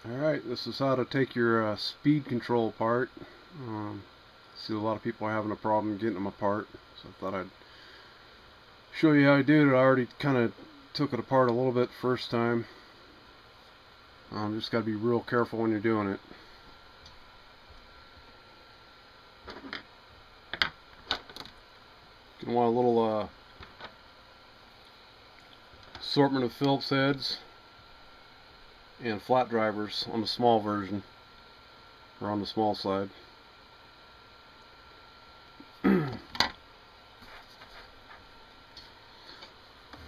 Alright, this is how to take your speed control apart. See a lot of people are having a problem getting them apart, so I thought I'd show you how I did it. I already kind of took it apart a little bit the first time. Just got to be real careful when you're doing it. You want a little assortment of Phillips heads and flat drivers on the small version, or on the small side.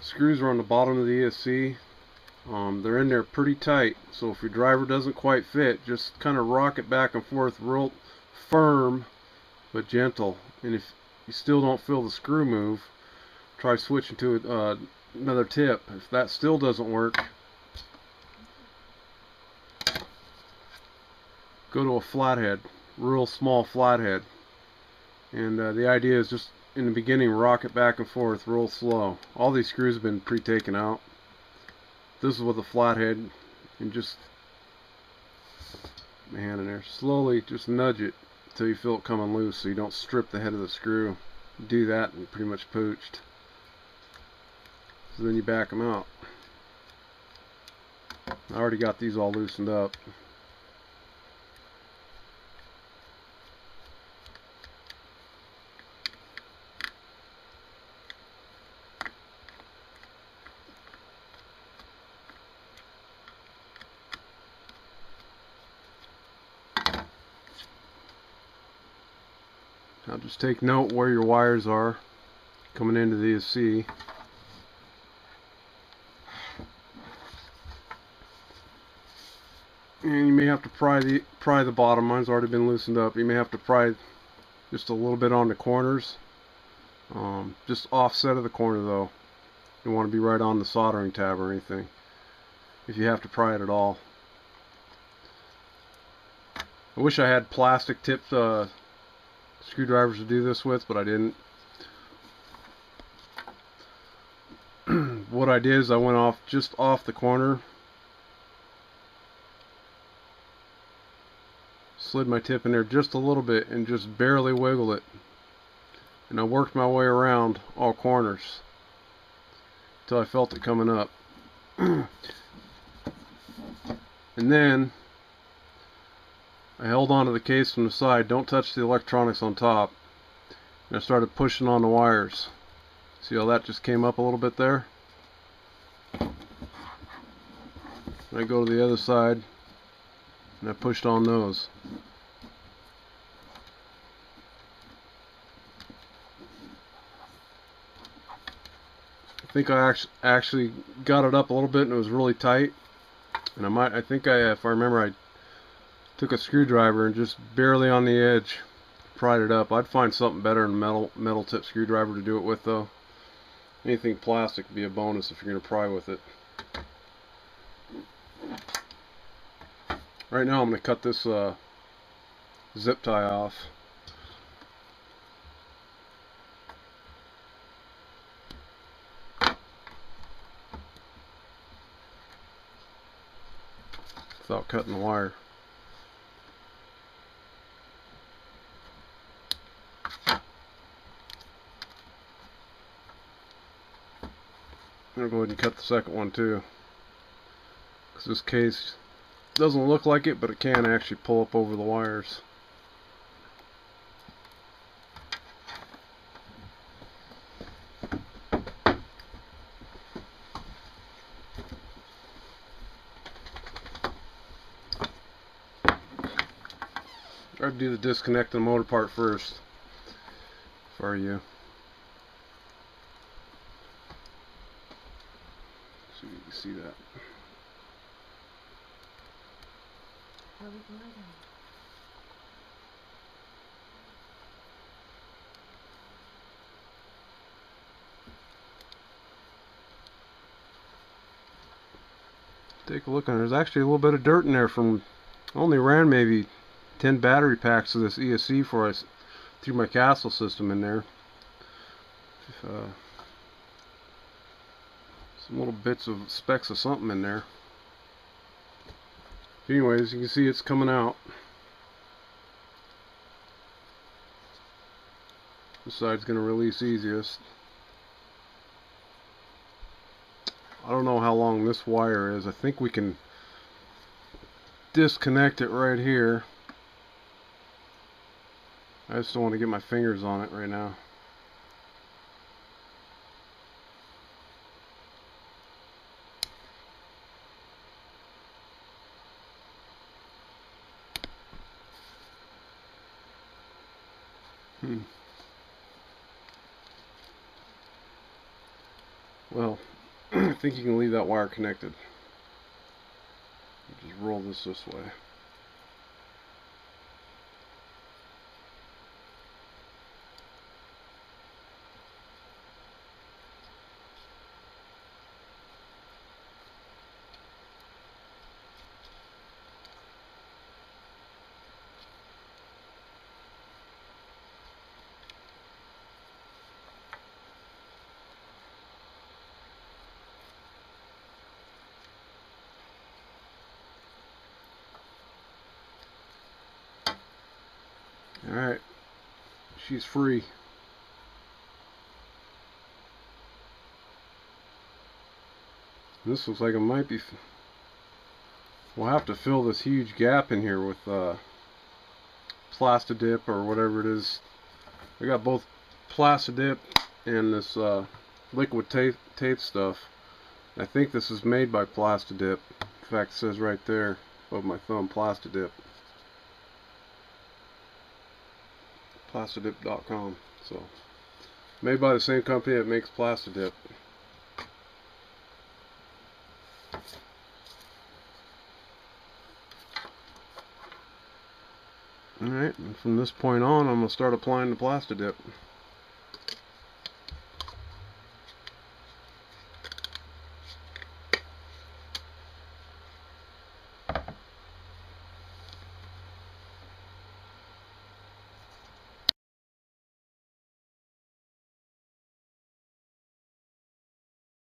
Screws are on the bottom of the ESC. They're in there pretty tight, so if your driver doesn't quite fit, just kind of rock it back and forth real firm but gentle. And if you still don't feel the screw move, try switching to another tip. If that still doesn't work, go to a flathead, real small flathead. And the idea is just in the beginning, rock it back and forth real slow. All these screws have been pre-taken out. This is with a flathead, and just my hand in there, slowly just nudge it until you feel it coming loose, so you don't strip the head of the screw. Do that and you're pretty much pooched. So then you back them out. I already got these all loosened up. Now just take note where your wires are coming into the ESC. And you may have to pry the bottom. Mine's already been loosened up. You may have to pry just a little bit on the corners. Just offset of the corner though. You don't want to be right on the soldering tab or anything, if you have to pry it at all. I wish I had plastic tipped screwdrivers to do this with, but I didn't. What I did is I went just off the corner, slid my tip in there just a little bit and just barely wiggled it, and I worked my way around all corners until I felt it coming up. And then I held onto the case from the side. Don't touch the electronics on top. And I started pushing on the wires. See how that just came up a little bit there? And I go to the other side and I pushed on those. I think I actually got it up a little bit and it was really tight. And if I remember, I took a screwdriver and just barely on the edge pried it up. I'd find something better than a metal tip screwdriver to do it with though. Anything plastic would be a bonus if you're going to pry with it. Right now I'm going to cut this zip tie off. Without cutting the wire. I'm going to go ahead and cut the second one too, because this case doesn't look like it, but it can actually pull up over the wires. I'd do the disconnect the motor part first, if I were you. So you can see that. Take a look, and there's actually a little bit of dirt in there from, I only ran maybe 10 battery packs of this ESC before I threw my Castle system in there. Some little bits of specks of something in there. Anyways, you can see it's coming out. This side's going to release easiest. I don't know how long this wire is. I think we can disconnect it right here. I just don't want to get my fingers on it right now. Well, I think you can leave that wire connected. Just roll this way. Alright, she's free. This looks like it might be... We'll have to fill this huge gap in here with Plastidip or whatever it is. I got both Plastidip and this liquid tape stuff. I think this is made by Plastidip. In fact, it says right there above my thumb, Plastidip. Plastidip.com. So, made by the same company that makes Plastidip. Alright, and from this point on, I'm going to start applying the Plastidip.